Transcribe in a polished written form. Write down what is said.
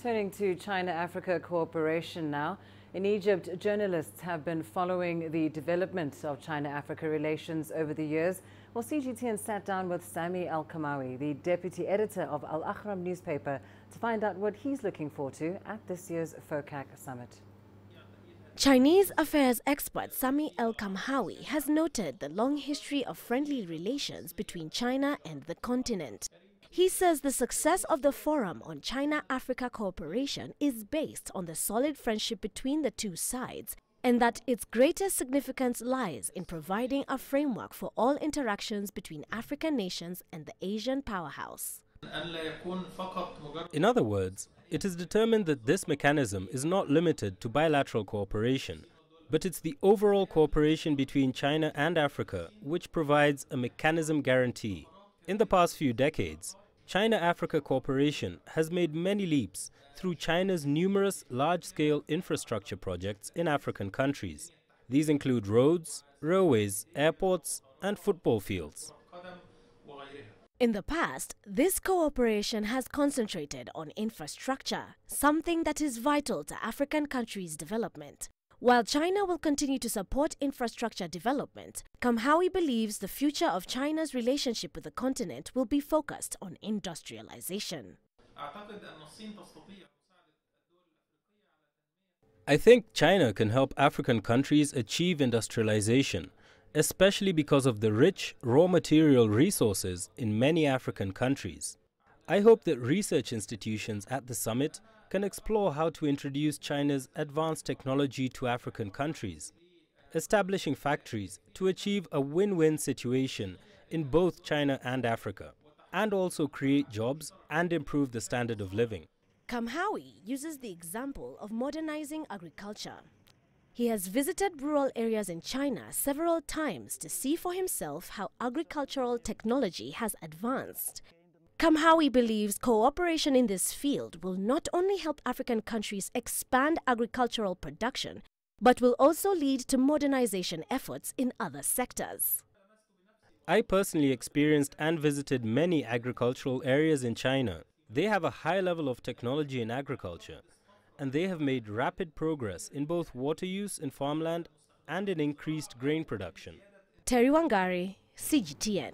Turning to China-Africa cooperation now. In Egypt, journalists have been following the development of China-Africa relations over the years. Well, CGTN sat down with Samy el Kamhawy, the deputy editor of Al-Ahram newspaper, to find out what he's looking forward to at this year's FOCAC summit. Chinese affairs expert Samy el Kamhawy has noted the long history of friendly relations between China and the continent. He says the success of the Forum on China-Africa cooperation is based on the solid friendship between the two sides, and that its greatest significance lies in providing a framework for all interactions between African nations and the Asian powerhouse. In other words, it is determined that this mechanism is not limited to bilateral cooperation, but it's the overall cooperation between China and Africa which provides a mechanism guarantee. In the past few decades, China-Africa cooperation has made many leaps through China's numerous large-scale infrastructure projects in African countries. These include roads, railways, airports, and football fields. In the past, this cooperation has concentrated on infrastructure, something that is vital to African countries' development. While China will continue to support infrastructure development, Kamhawy believes the future of China's relationship with the continent will be focused on industrialization. I think China can help African countries achieve industrialization, especially because of the rich raw material resources in many African countries. I hope that research institutions at the summit can explore how to introduce China's advanced technology to African countries, establishing factories to achieve a win-win situation in both China and Africa, and also create jobs and improve the standard of living. Kamhawy uses the example of modernizing agriculture. He has visited rural areas in China several times to see for himself how agricultural technology has advanced. Kamhawy believes cooperation in this field will not only help African countries expand agricultural production, but will also lead to modernization efforts in other sectors. I personally experienced and visited many agricultural areas in China. They have a high level of technology in agriculture, and they have made rapid progress in both water use in farmland and in increased grain production. Terry Wangari, CGTN.